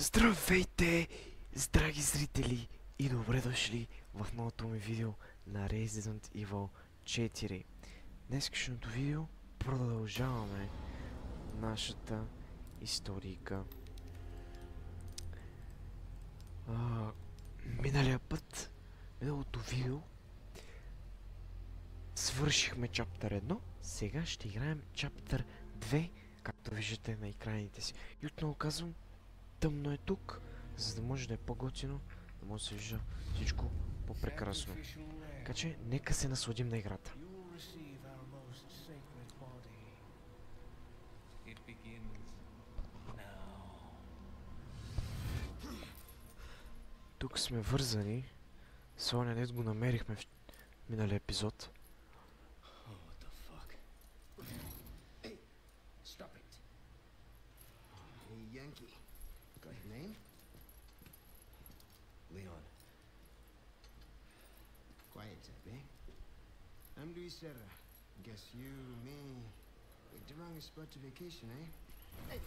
Здравейте, драги зрители и добре дошли в новото ми видео на Resident Evil 4. Днескашното видео продължаваме нашата историйка. Миналото видео свършихме чаптър 1, сега ще играем чаптър 2, както виждате на екраните си. И отново казвам, тъмно е тук, за да може да е по-готино, да може да се вижда всичко по-прекрасно. Така че, нека се насладим на играта. Тук сме вързани. Соня днес го намерихме в миналия епизод. Leon. Quiet, eh? I'm Luis Serra. Guess you, me, picked the wrong spot to vacation, eh? Hey!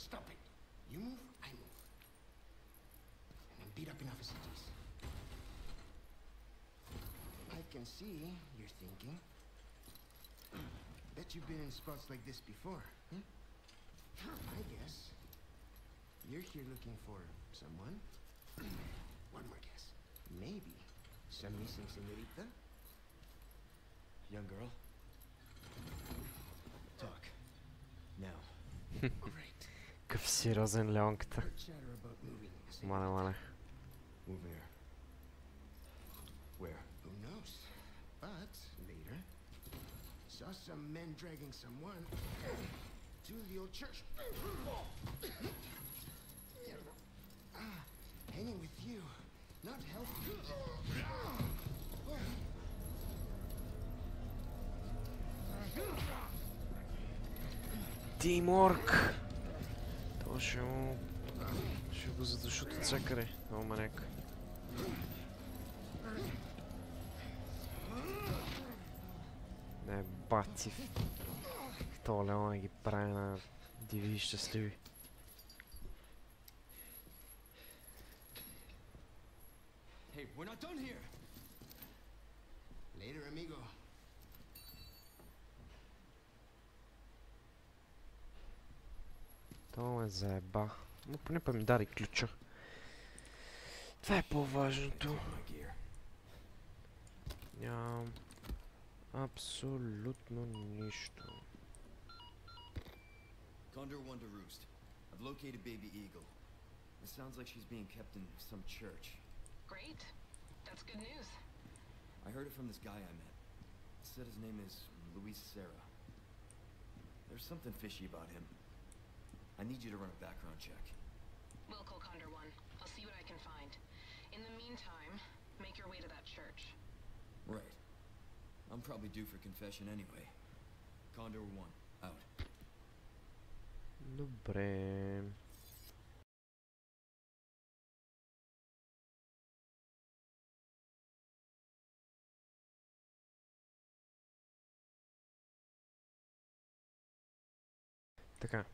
Stop it! You move, I move. And I'm beat up enough as it is. I can see you're thinking. Bet you've been in spots like this before, huh? I guess you're here looking for someone. One more guess. Maybe some missing senorita? Young girl? Talk. Now. Great. Какъв сериозен Леонката. Мане. Move here. Where? Who knows? But later, saw some men dragging someone to the old church. Hanging with you, not healthy. Тиморк! Това ще му... ще го задушат от всякъде. Много маняк. Не, бати. Това Леона ги прави на диви и щастливи. Hey, we're not done here. Later, amigo. Това ме заеба. Но поне па ми даде ключа. Това е по-важното. Нямам абсолютно нищо. Condor One to Roost. I've located Baby Eagle. It sounds like she's being kept in some church. Great. That's good news. I heard it from this guy I met. He said his name is Luis Serra. There's something fishy about him. I need you to run a background check. We'll call Condor One. I'll see what I can find. In the meantime, make your way to that church. Right. I'm probably due for confession anyway. Condor One, out. Добре. Така.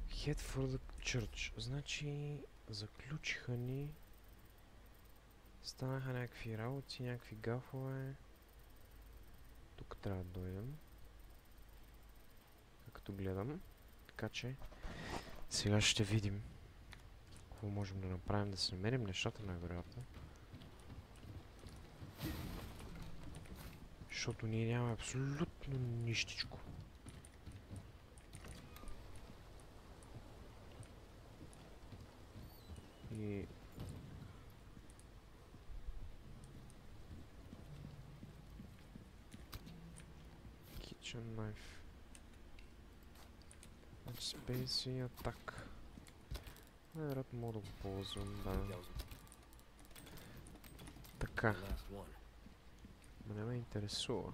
Head for the church. Значи, заключиха ни. Станаха някакви работи, някакви гафове. Тук трябва да дойдем. Както гледам. Така че, сега ще видим какво можем да направим, да се намерим нещата най-вероятно. Защото ние нямаме абсолютно нищичко. И... Kitchen knife. Space и атак. Най-вероятно мога да го ползвам, да. Така. Но не ме интересува.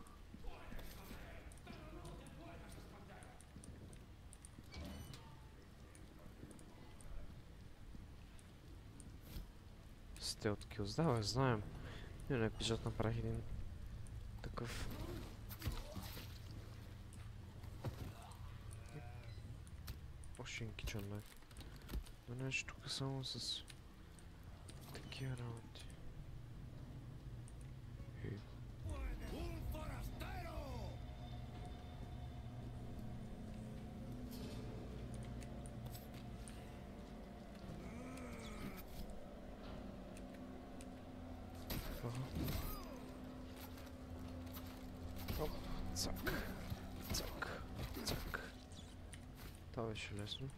Stealth kills, да бе, знаем. Един епизод направих един такъв Още един кичен найф. Но нещо тук само с такива работи. Оп, цак, цак, цак. Това беше лесно.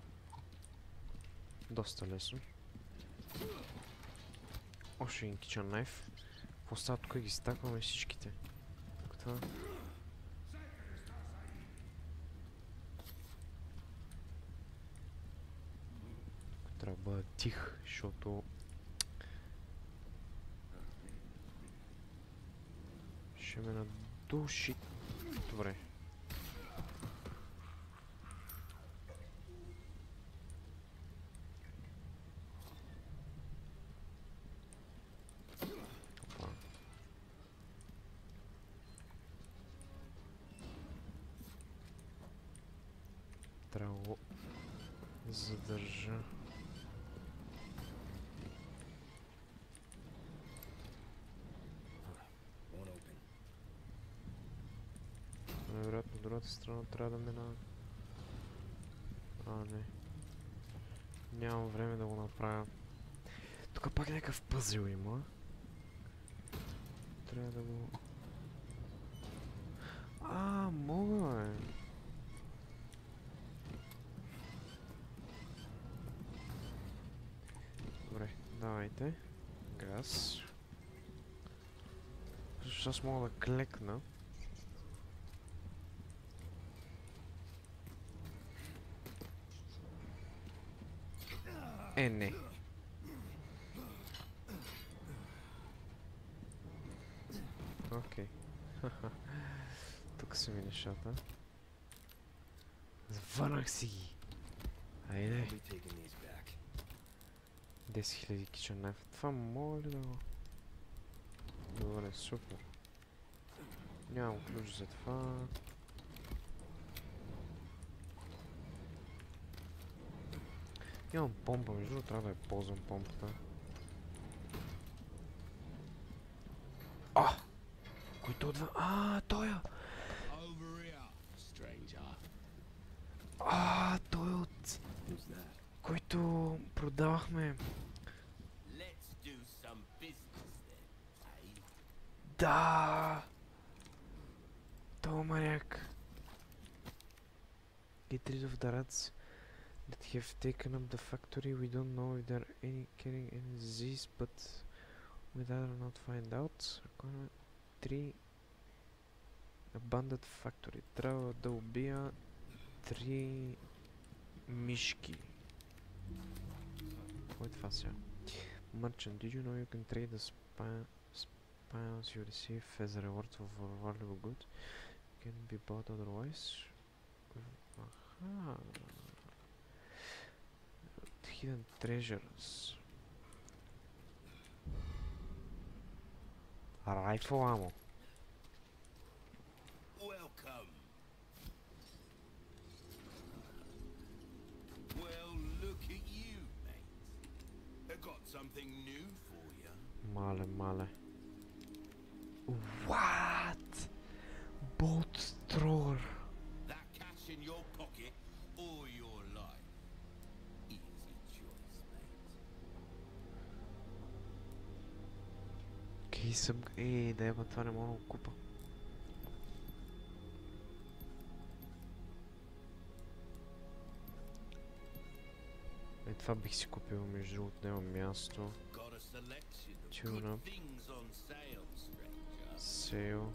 Доста лесно. Още един кичен найф. Какво става тук ги стакваме всичките? Тук това. Тук трябва да бъда тих, защото ще ме надуши. Добре. Опа. Трябва да го задържа. Won't open. Най-вероятно другата страна трябва да мина. Не. Нямам време да го направя. Тук пак някакъв пъзел има. Трябва да го... мога бе. Добре, давайте. Газ. Защото аз мога да клекна. Не. Окей. Тук са ми нещата. Завърнах си ги. Айде. I'll be taking these back. 10 000 кичен найф. Това мога ли да го... Добре, супер. Нямам ключ за това. Имам помпа, между другото трябва да я ползвам помпата. Който отва... той е! Той е от... Who's that? който продавахме. Let's do some business then, eh? Да! Той маняк. Get rid of the rats that have taken up the factory. We don't know if there are any carrying any disease, but we'd rather not find out. 3 Abandoned factory. Трябва да убия 3 мишки. Какво е това сега? Merchant, did you know you can trade the spiles you receive as a reward for valuable goods? Can be bought otherwise? Аха. Hidden treasures. Rifle ammo. Welcome. Well, look at you, mate. I got something new for you. Мале. What? Bolt thrower. That cash in your pocket or your life. Easy choice, mate. Окей, съм... да еба, това не мога да го купа. Това бих си купил, между другото, няма място. Got a selection of Tune good up. things on sale, stranger. Сейл.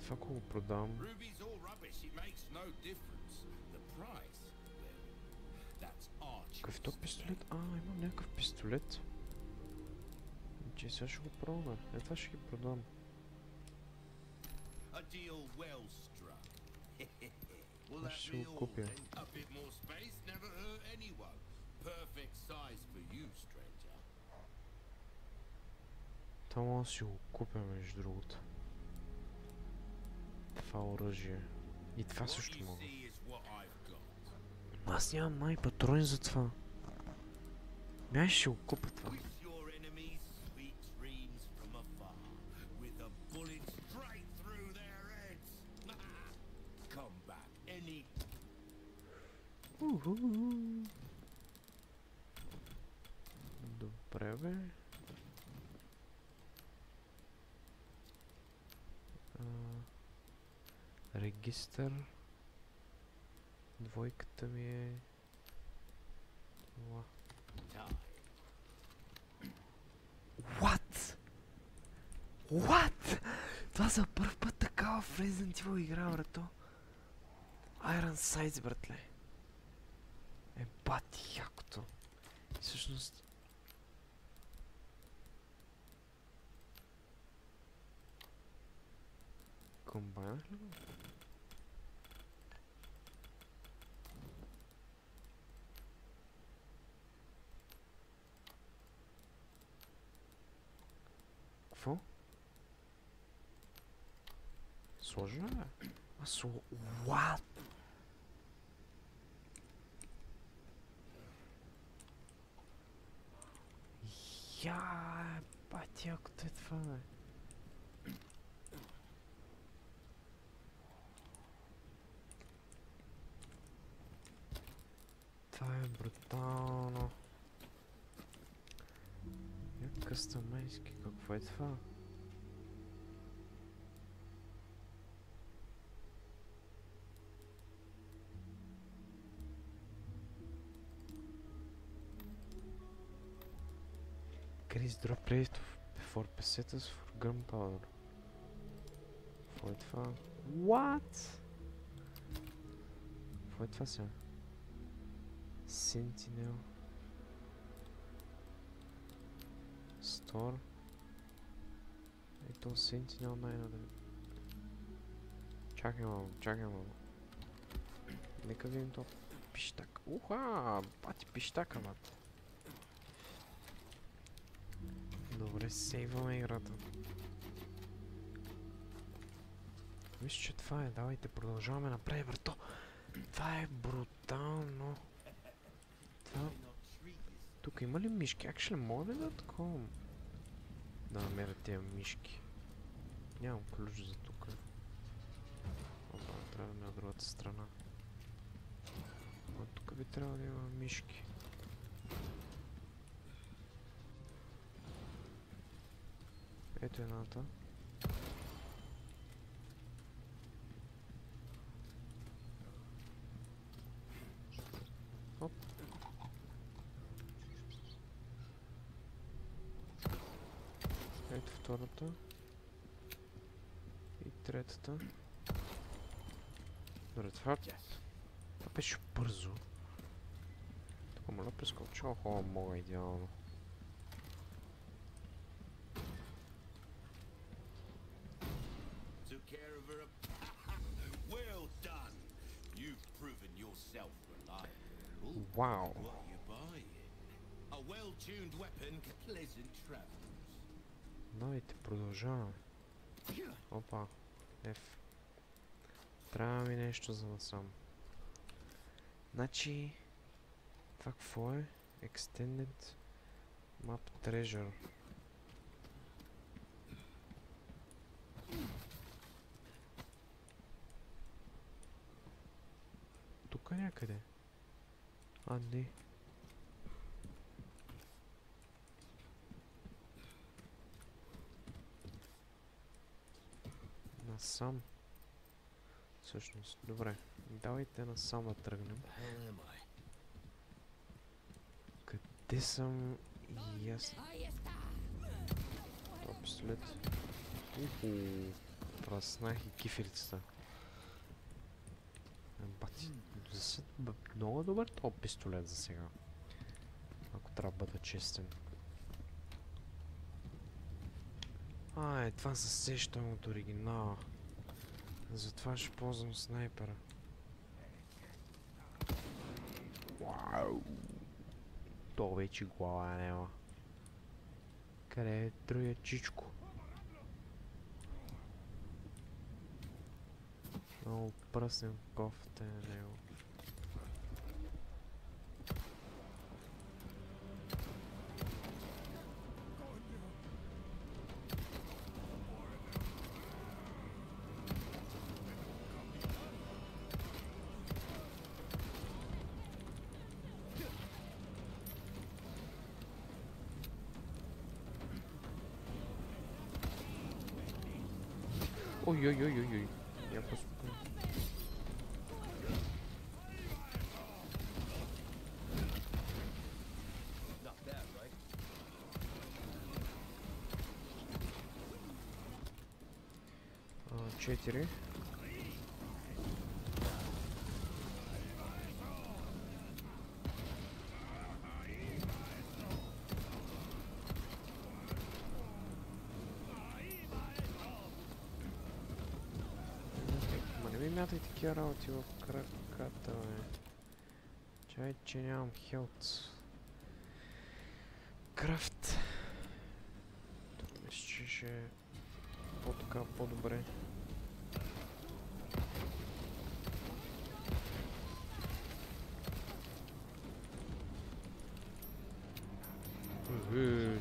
Това ако го продам... Ruby's all rubbish. It makes no difference. The price, well, that's our Какъв е choice. то пистолет? Имам някакъв пистолет. Че сега ще го пробвам. Това ще ги продам. A deal well struck. Will Аз that ще be го all купя. then? A bit more space never hurt anyone. Perfect size for you, stranger. Това мога да си го купя, между другото. Това оръжие. И това What също you мога. see is Аз нямам май патрони за това. Май ще го купя това. Wish your enemies sweet dreams from afar, with a bullet straight through their heads. Come back any Добре, бе. Регистър. Двойката ми е... това. time. What? What? Това за първ път такава в Resident Evil игра, брато. Iron Sights, братле. Е, бати якото. И всъщност... Комбайнах ли го? Какво? Сложно е? What? Бати, якото е това, бе. Това е брутално. Къстъмайски, какво е това? Chris drop plate before pesetas for gunpowder. Какво е това? What? Какво е това сега? Sentinel. Store. Ето Sentinel най-надале. Чакай малко. Нека видим то пищак. Уха! Бати пищака, бат. Добре, сейваме играта. Мисля, че това е. Давайте продължаваме напред, брато. Това е брутално. Това... Тук има ли мишки? Actually, мога ли да таковам? Да намеря тия мишки. Нямам ключ за тук. Опа, трябва да ме от другата страна. А тук би трябва да има мишки. Ето едната. Оп. Ето втората. И третата. Добре, това беше бързо. Тук моля прескоча. Охо, мога идеално. Took care of her. Well done. You've proven yourself reliable. Вау! What are you buying? A well-tuned weapon, pleasant travels. Давайте продължаваме. Опа. F. Трябва ми нещо за насам. Значи... Това какво е? Extended Map Treasure. Тук някъде. А, не. Насам. Всъщност, добре. Давайте насам да тръгнем. Къде съм? И аз... Това пистолет. Уху. Праснах и кифелицата. Бати. Много добър този пистолет за сега. Ако трябва да бъда честен. Това се сещам от оригинала. Затова ще ползвам снайпера. Вау! То вече глава няма. Къде е другия чичко? Много пръснем кофта на него. Ой-ой-ой-ой-ой. Я поспокойно. Not bad, right? Четыре. Ма не ми мятай такива работи в краката, бе. Чай, че нямам хелт. Крафт. Мисля, че ще е по-така, по-добре.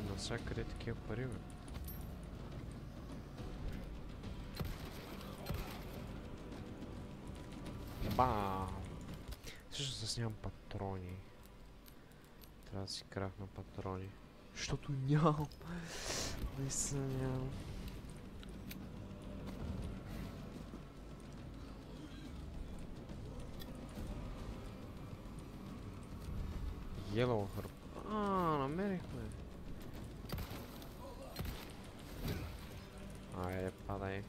Навсякъде такива пари, бе. Бам! Всъщност аз нямам патрони. Трябва да си крафна патрони. Защото нямам. Наистина нямам. Yellow herb. Намерихме. Айде, падай.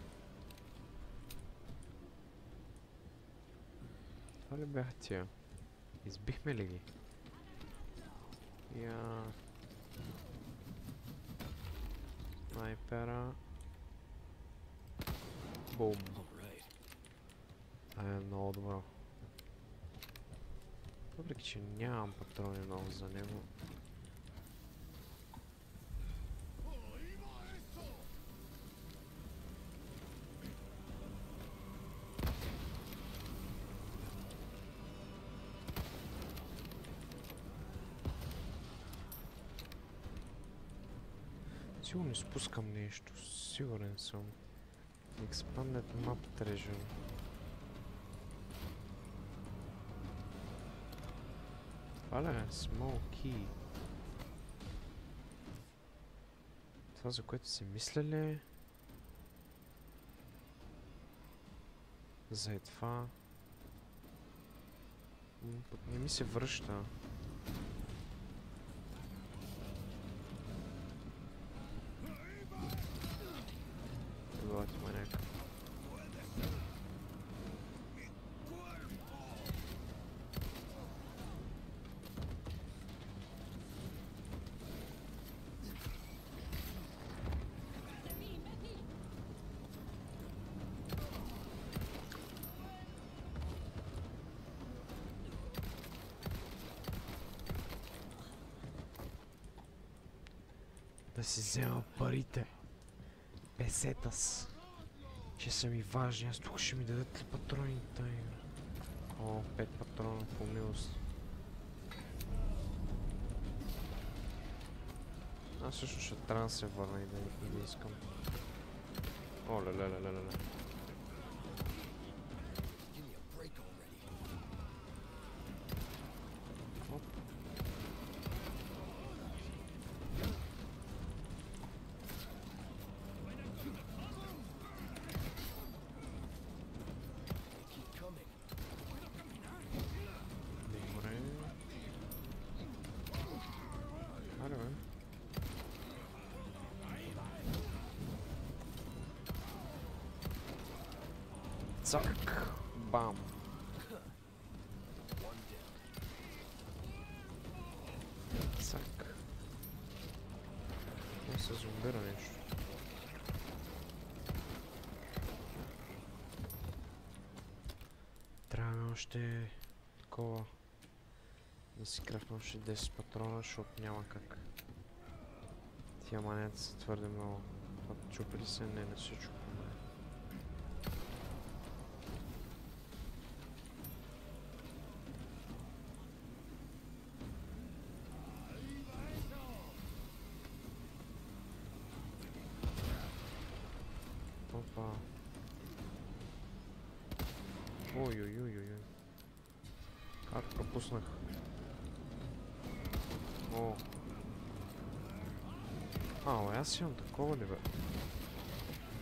Това ли бяха тия? Избихме ли ги? Я... Снайпера. Бум. Това е много добро. Въпреки, че нямам патрони много за него. Сигурно изпускам нещо, сигурен съм. Expanded Map Treasure. Това ли е? Small Key. Това, за което си мисля ли е? За това... Пък не ми се връща. Елате маняка. Да си взема парите. Песетас. Че са ми важни. Аз тук ще ми дадат ли патроните? О, 5 патрона по милост. Аз също ще трябва да се върна и да искам. О, ле. Цак! Бам! Цак! Не се зомбира нещо. Трябва още такова да си крафна още 10 патрона, защото няма как. Тия монети са твърде много. Чупи ли се? Не се чупи. Опа. Ой. Как пропуснах? О. Аз имам такова ли бе?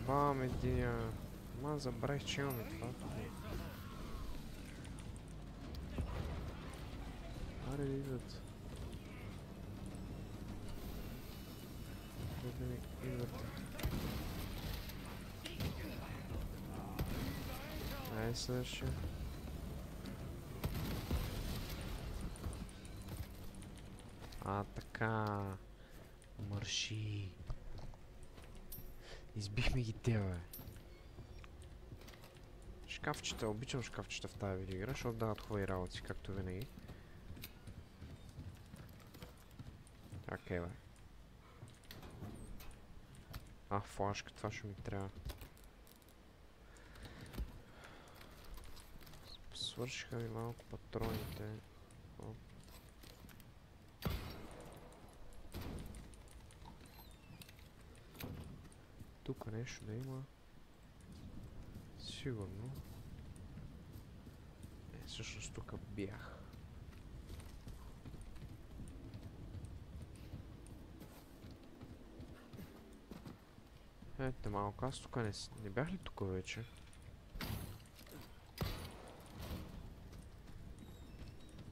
Бам, единия. Ама забравих, че имаме това. Аре да идват. Да ми идват. Ай, следващия. Така. Марши. Избихме ги те, бе. Шкафчета, обичам шкафчета в тази видеоигра, защото дават хубави работи, както винаги. Окей, бе. Флашка, това ще ми трябва. Свършиха ми малко патроните. Тук нещо да има. Сигурно. Всъщност тук бях. Ето малко, аз тук не бях ли тук вече?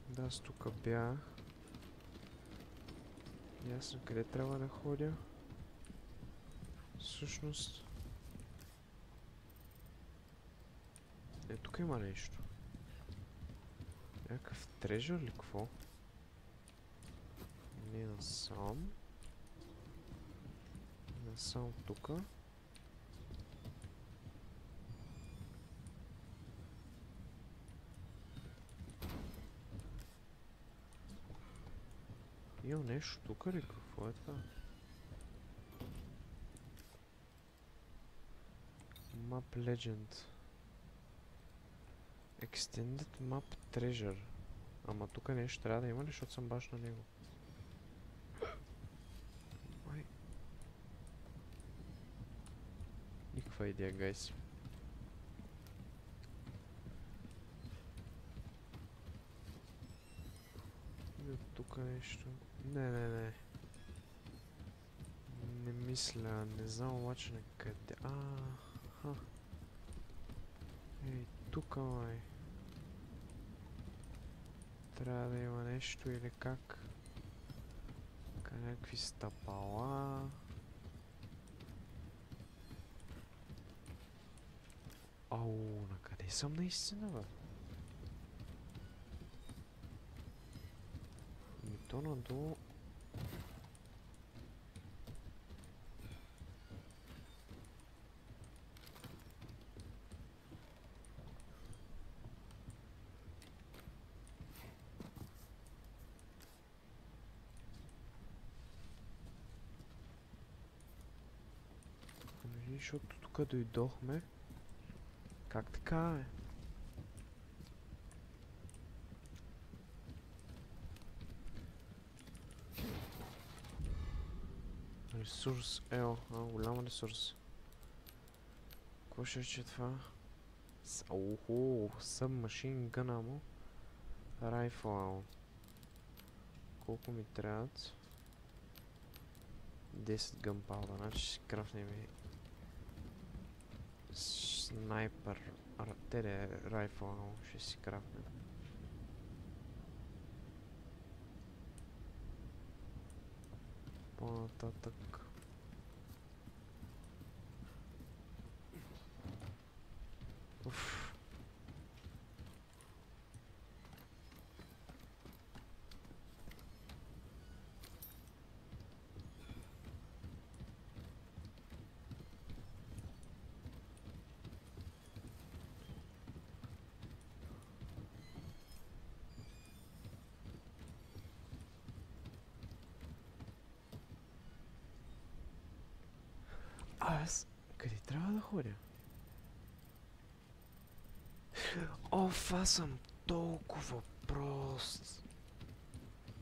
Да, аз тук бях. Ясно, къде трябва да ходя? Всъщност... тук има нещо. Някакъв трежър ли какво? Не насам. Насам тука. Има нещо тук ли? Какво е това? Map Legend. Extended Map Treasure. Ама тук нещо трябва да има ли, защото съм баш на него. Май. Никаква идея, гайс. И тук нещо. Не. Не мисля, не знам обаче на къде. Ей, тук май. Трябва да има нещо или как? Някакви стъпала. Ау, на къде съм наистина, бе? И то надолу... Защото тук дойдохме. Как така, е? Ресурс, голям ресурс. Какво ще рече това? Submachine gun ammo. Rifle ammo. Колко ми трябват? 10 gunpowder, значи ще си крафнем и снайпер, райфъл аммо ще си крафнем. По-нататък. Аз къде трябва да ходя? Аз съм толкова прост.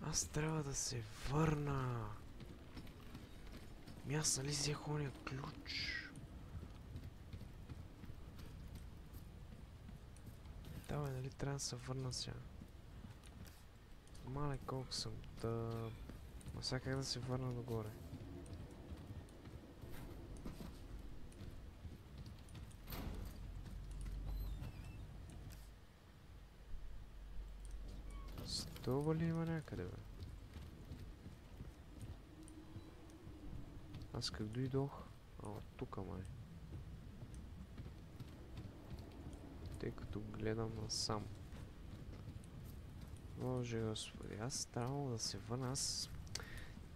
Аз трябва да се върна. Аз нали взех ония ключ? Давай, нали трябва да се върна сега. Мале колко съм тъп. Ма сега как да се върна догоре? Това ли има някъде, бе? Аз как дойдох? От тука, май. Тъй като гледам насам. Боже господи, аз трябвало да се върна, аз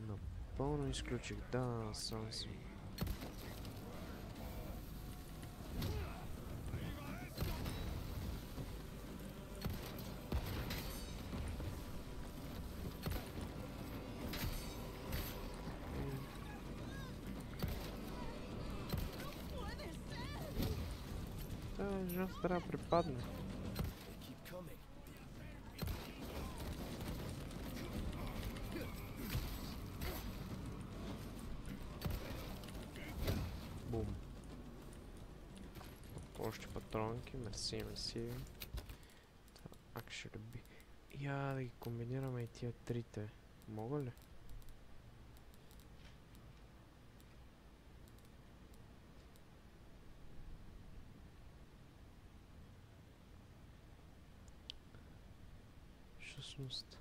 напълно изключих, да, сам си. Да, жена трябва да припадне. Keep coming. Бум. Още патронки, мерси, мерси. Actually би. Я да ги комбинираме и тия трите. Мога ли? Всъщност.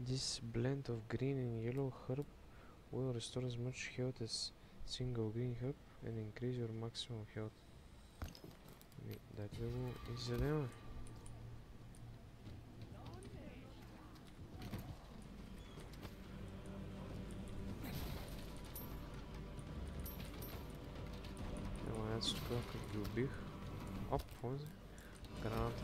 This blend of green and yellow herb will restore as much health as single green herb and increase your maximum health. Дайте да го изядем. Ето тук, как ги убих. Оп, какво взе? Граната.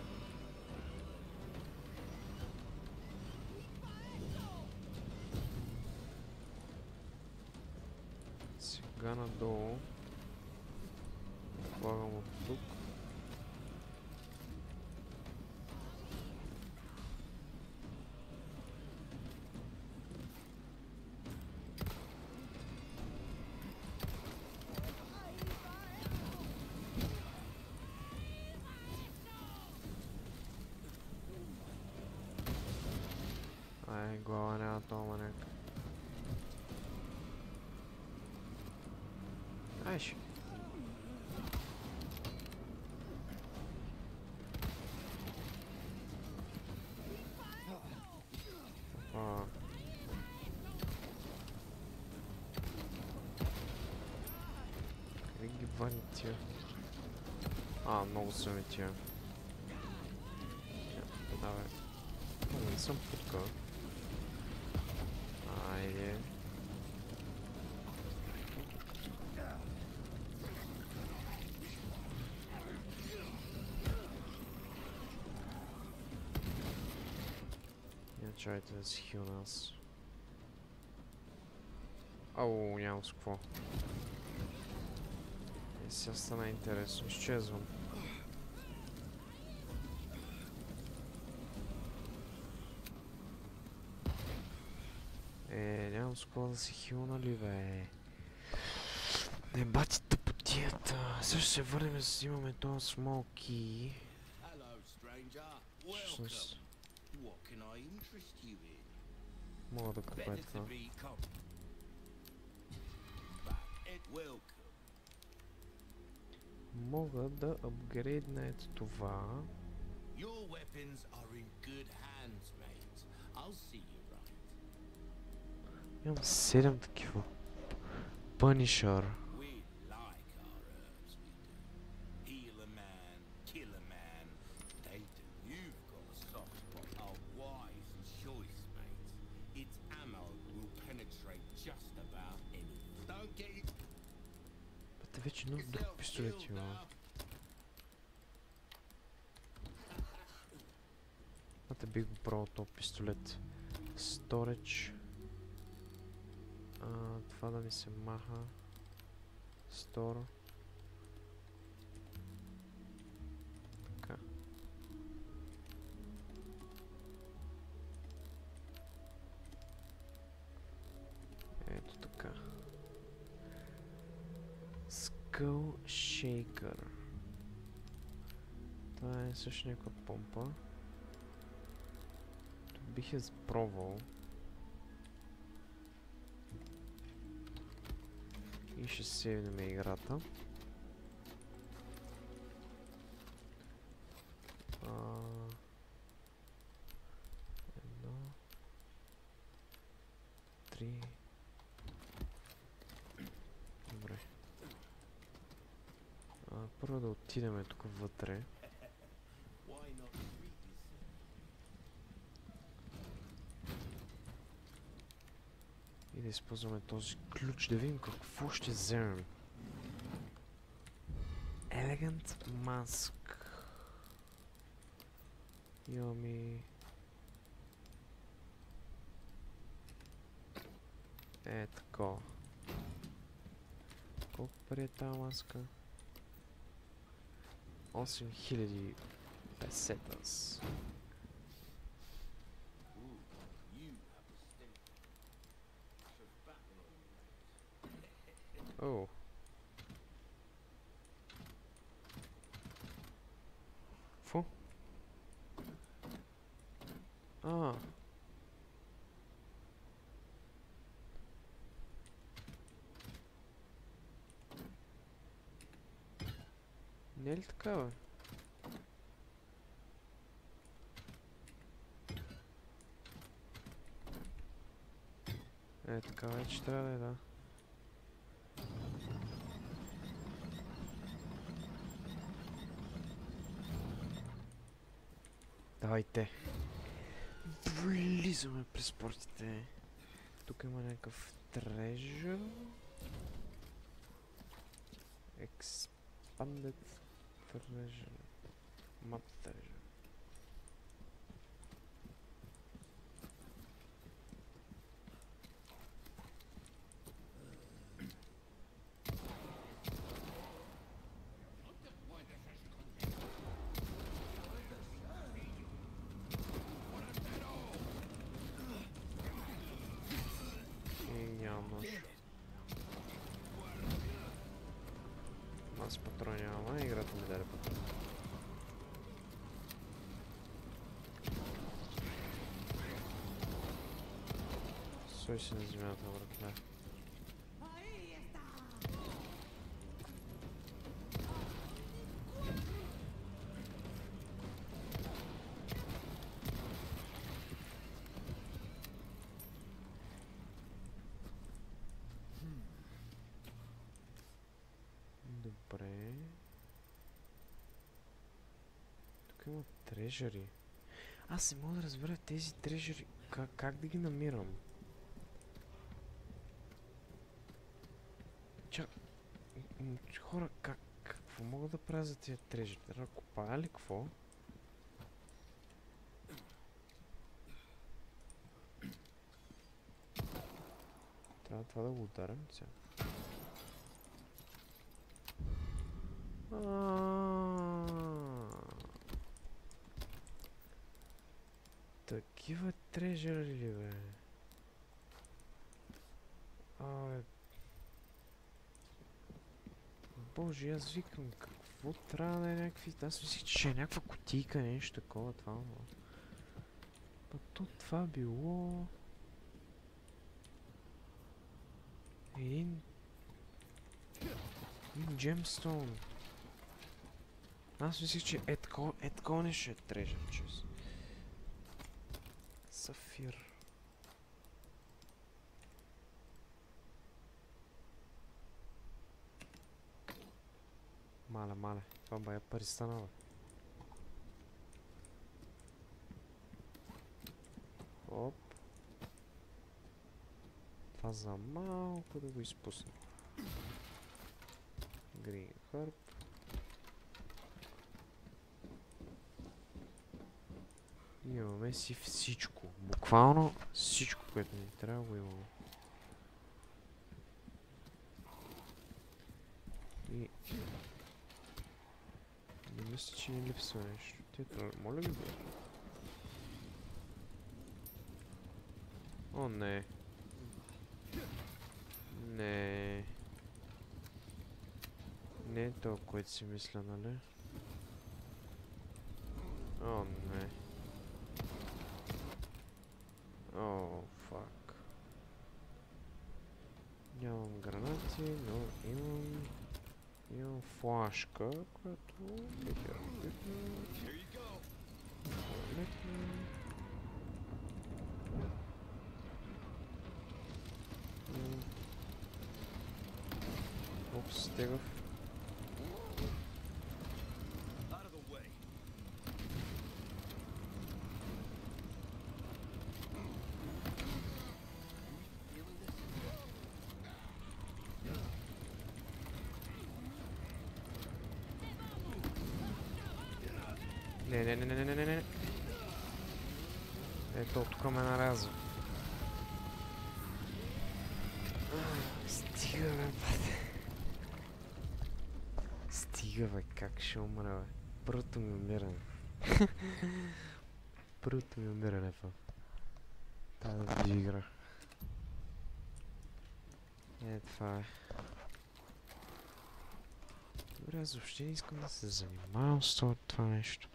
Сега надолу. Слагам от тук. Ай, глава няма това маняк. Айши. Как ги вани тия? Много са ми тия. Давай. Не съм путка. Айде. Чайте да си хил нас. Ау, нямам с какво. Сега стана интересно, изчезвам. Нямам с какво да си хил, нали бе? Не бати тъпотията. Сега ще се върнем да си имаме този small key. Hello, stranger. Всъщност, What can I interest you in? мога да купя Better това. to be welcome. Мога да апгрейдна ето това. Your weapons are in good hands, mate. I'll see you right. Имам 7 такива. Punisher. We like our herbs, we do. Heal a man, kill a man. They do. You've got a soft spot. A wise choice, mate. Its ammo will penetrate just about anything. Don't get it. Бате, вече нов друг пистолет има. Бате, бих го пробвал този пистолет. Storage. Това да ми се маха. Store. Така. Ето така. Skull Shaker. Това е също някаква помпа. Бих я пробвал. И ще сейвнем играта. 3. Добре. Първо да отидем тук вътре. Why not treat yourself? И да използваме този ключ, да видим какво ще вземем. Elegant Mask. Имаме... Тако. Колко пари е тази маска? 8000 песетас. Ooh, you have a stink. So batten on you, mate. О. Фу. Не е ли така, бе? Така вече трябва да е, да. Давайте. Влизаме през портите. Тук има някакъв трежър. Expanded treasure. Map treasure. Аз патрони нямам, играта ми даде патрони. Сой се на земята, братле. Добре. Тук има трежери. Аз не мога да разбера тези трежери. Как да ги намирам? Хора, какво мога да правя за тези трежери? Трябва да копая ли какво? Трябва това да го ударям сега. Такива трежери ли, бе? Боже, аз викам, какво трябва да е някакви... Аз мислих, че е някаква кутийка, нещо такова, това, но... Па то това било... Един джемстоун. Аз мислих, че е такова нещо е трежер, чест. Сафир. Мале, това бая пари станава. Оп. Това за малко да го изпусна. Green Herb. Имаме си всичко. Буквално всичко, което ни трябва, го имаме. И... не мисля, че ни липсва нещо. Моля ви, бе. О, не. Не. Не е то, което си мисля, нали? О, не. О, фак. Нямам гранати, но имам флашка, която... Упс, стегав. Out of the way. Не. Ето, тук ме нарязва. Стига, бе, бате. Стига, бе, как ще умра, бе. Първото ми умиране. Първото ми умиране в тази игра. Това е. Добре, аз въобще не искам да се занимавам с това нещо.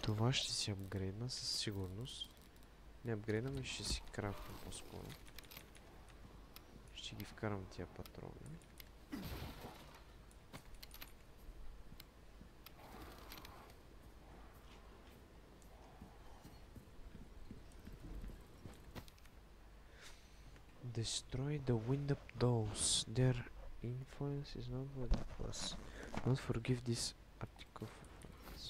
Това ще си апгрейдна със сигурност. Не апгрейдам и ще си крафтам по-скоро. Ще ги вкарам тия патрони. Destroy the wind-up dolls. Their influence is not what it was. Don't forgive this article for facts.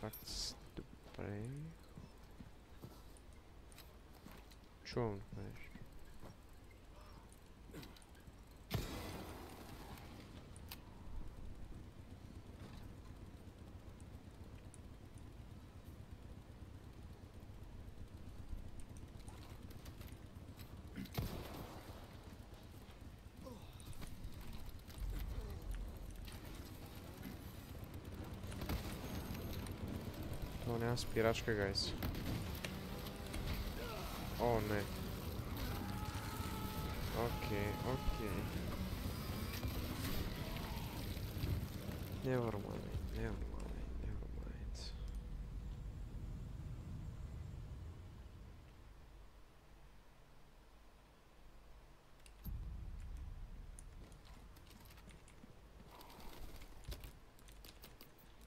Facts to pray. Чувам нещо. То няма спирачка, гайс. О, не. Окей. Never mind.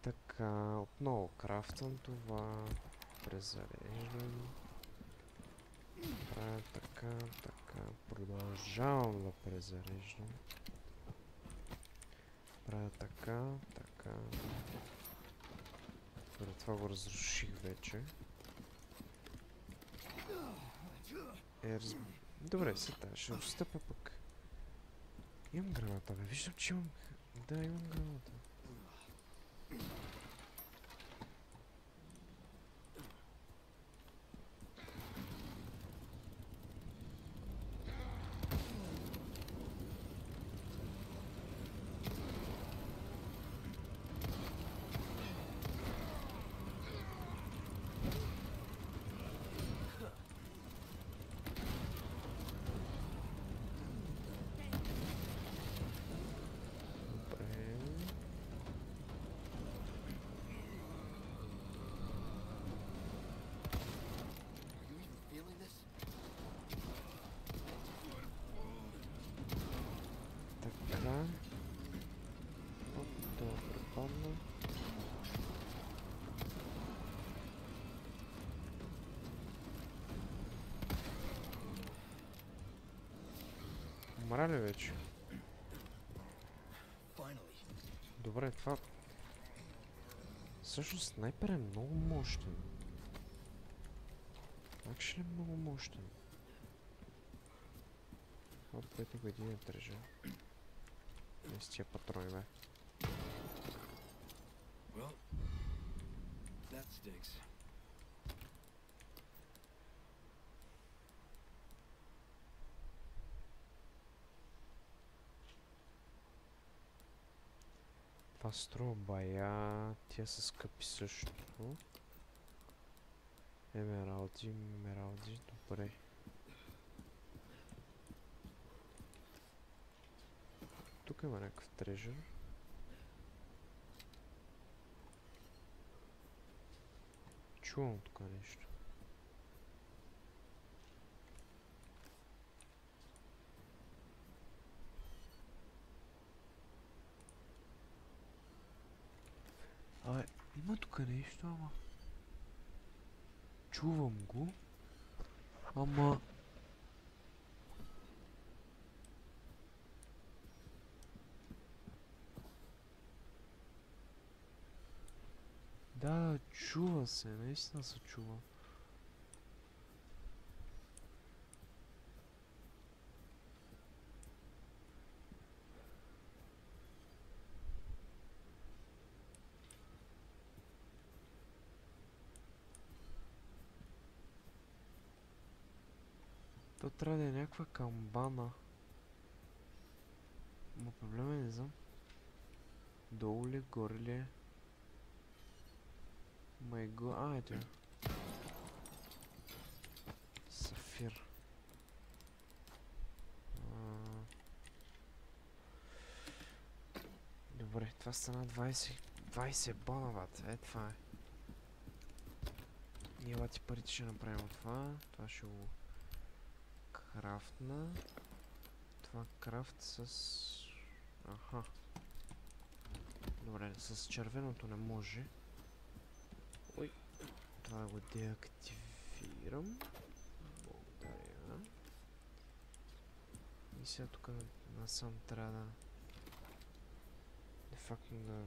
Така, отново крафтвам това. Презареждам. Правя така. Продължавам да презареждам. Правя така. Добре, това го разруших вече. Добре, сега ще отстъпя пък. Имам граната, бе. Виждам, че имам... Да, имам граната. Умра ли вече? Добре, това... Всъщност снайпер е много мощен. Как ще е много мощен? От което го един държа. Не с тия патрони, бе. Това струва бая, тия са скъпи също. Емералди, добре. Тук има някакъв трежър. Чувам тук нещо. Има тук нещо, ама... чувам го. Ама... Да, чува се, наистина се чува. То трябва да е някаква камбана. Но проблема е, не знам. Долу ли, горе ли е? Ето я. Сафир. Добре, това стана 20 бона, бат. Това е. Ние бати парите ще направим от това. Това ще го крафтна. Това крафт с... Аха. Добре, с червеното не може. Ой. Това го деактивирам. Благодаря. И сега тук насам трябва да... де факто да...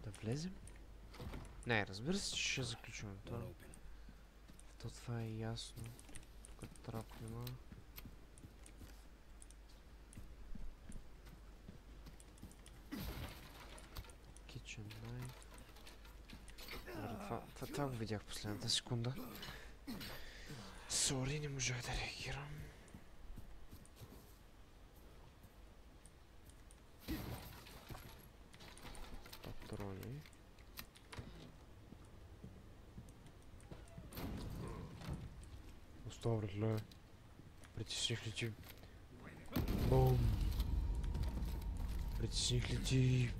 да влезем? Не, разбира се, че ще заключим това. Това е ясно. Тук трап има. Kitchen knife. Добре, това го видях последната секунда. Сори, не можах да реагирам. Патрони. Оставят ли? Притесних ли ти? Бум! Притесних ли ти?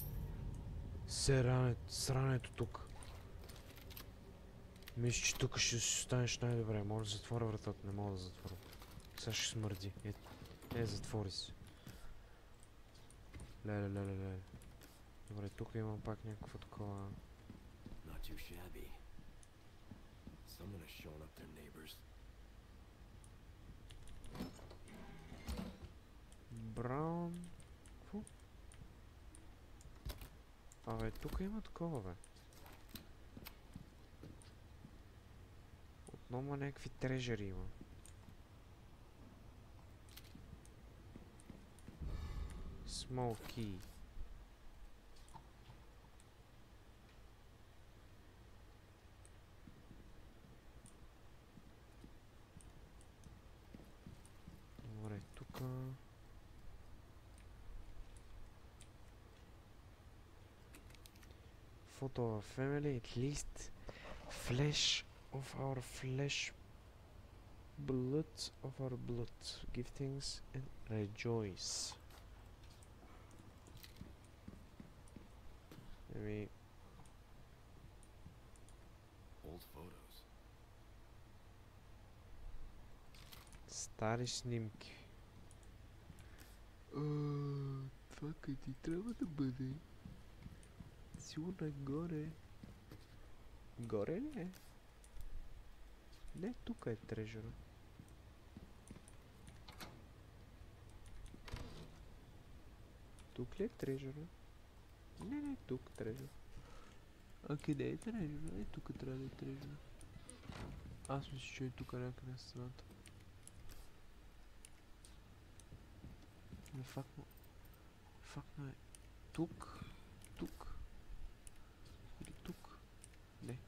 Срането тук. Мисля, че тук ще си останеш най-добре. Може да затворя вратата, не мога да затворя. Сега ще смърди. Затвори се. Леле. Добре, тук имам пак някакво такова... Браун... Какво? Абе, тук има такова, бе. Отново някакви трежери има. Small key. Добре, тука... Photo of our family, at least flesh of our flesh, blood of our blood, give thanks and rejoice. Old photos. Стари снимки. Това къде трябва да бъде? Сигурно е горе. Горе ли е? Не, тук е трежера. Тук ли е трежера? Не, тук трежера. А къде е трежера? Тук трябва да е трежера. Аз мисля, че е тук някъде на стената. Не, фактно е тук. Или тук. Не.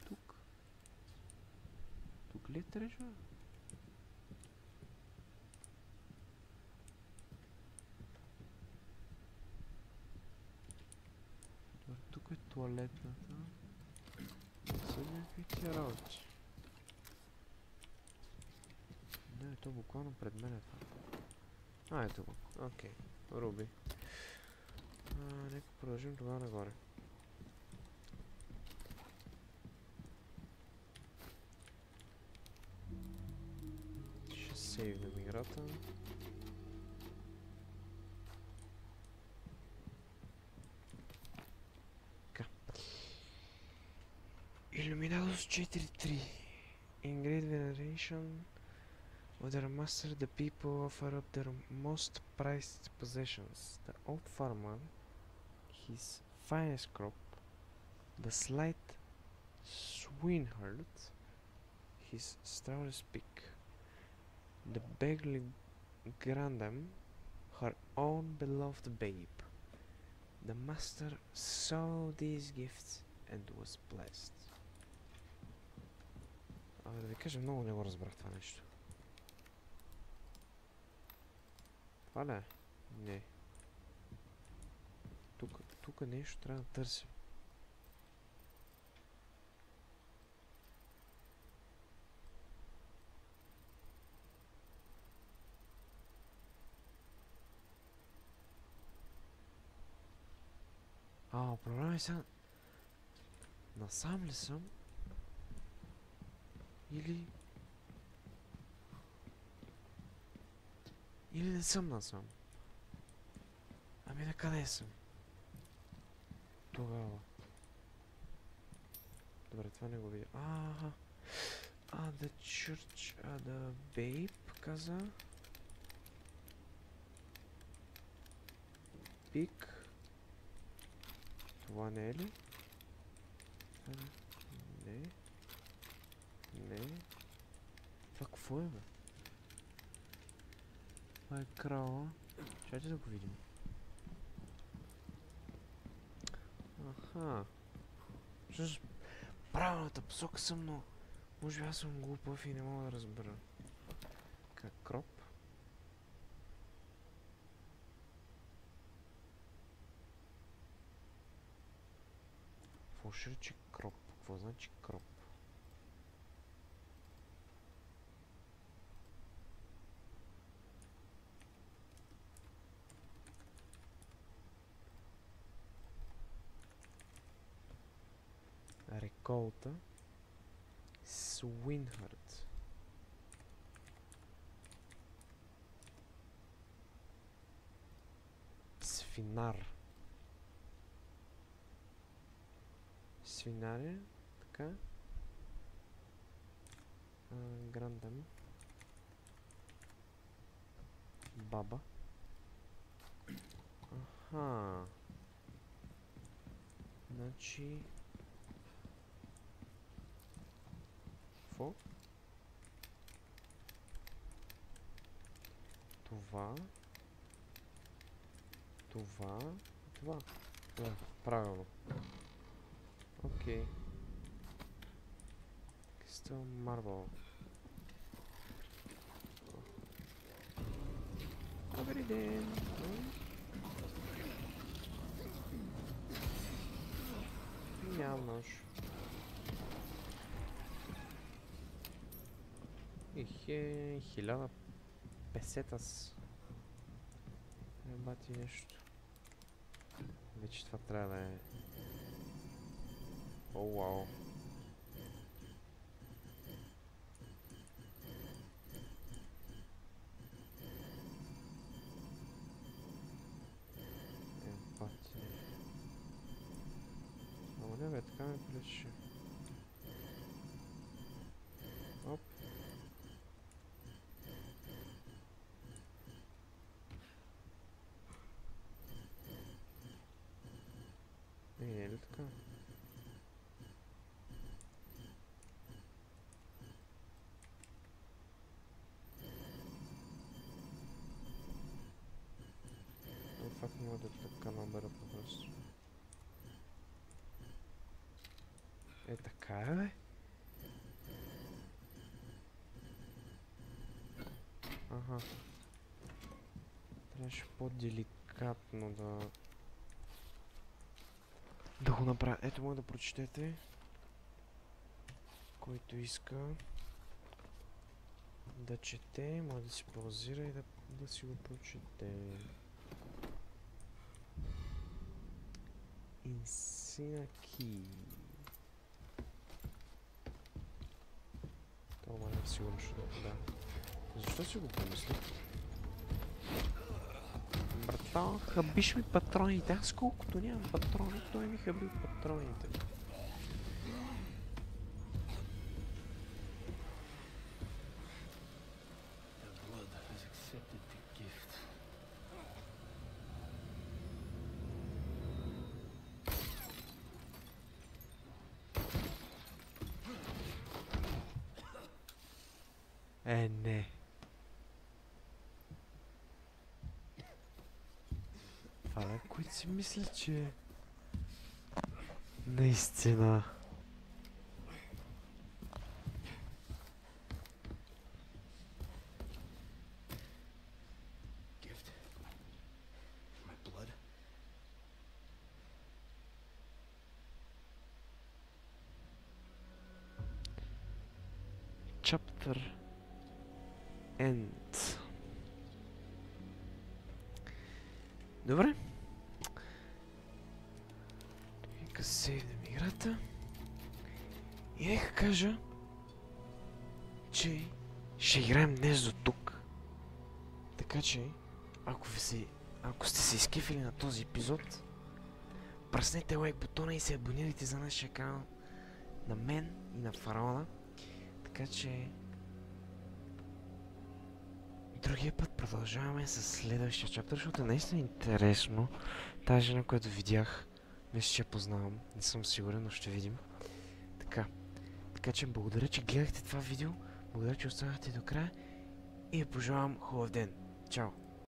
Тук. Тук ли е трежера? Добре, тук е туалетната. Не са някакви тия работи. Не, то буквално пред мен е това. Ето го. Окей. Руби. Нека продължим тогава нагоре. Ще сейвнем играта. Terminalus 4-3. In great veneration of their master, the people offer up their most prized possessions. The old farmer, his finest crop, the slight swineherd, his stoutest pig, the beggarly grandam, her own beloved babe. The master saw these gifts and was blessed. Абе, да ви кажа, много не го разбрах това нещо. Това ли е? Не. Тук нещо трябва да търсим. Проблема е сега... Насам ли съм? Или не съм насам? Ами на къде съм? Тогава. Добре, това не го видя. The church, the babe, каза. Пик. Това не е ли? Не. Не. Това какво е, бе? Това е крава. Чакайте да го видим. Аха. Всъщност правилната посока съм, но може би аз съм глупав и не мога да разбера. Как кроп? Какво ще рече кроп? Какво значи кроп? Реколта. Swineherd. Свинар. Свинария, така. Грандам. Баба. Аха. Значи... Какво? Това. Това. Това. Да, правилно. Окей. Crystal Marble. Добрий день. Нямам нож. Ихе, 1000 песетас. Бати нещо. Вече това трябва да е... О, вау. Бати. Ама не бе, така ме прилича. Оп. Не ли така? Факт не мога да така набера по-просто. Е, така е, бе? Ага. Трябваше по-деликатно да го направя. Ето, може да прочетете. Който иска да чете, може да си паузира и да си го прочете. Insina Key. Това май сигурно ще да. Защо си го помисли? Братан, хабиш ми патроните. Аз колкото нямам патрони, той ми хаби патроните. Не. Това е, които си мисля, че... Наистина. Gift. My blood. Chapter End. Добре. Нека сейвнем играта. И нека кажа, че ще играем днес до тук. Така че, ако сте се изкефили на този епизод, пръснете лайк бутона и се абонирайте за нашия канал, на мен и на Фараона. Така че другия път продължаваме с следващия чаптър, защото е наистина интересно. Тази жена, която видях, мисля, че я познавам. Не съм сигурен, но ще видим. Така че благодаря, че гледахте това видео. Благодаря, че останахте до края. И ви пожелавам хубав ден. Чао!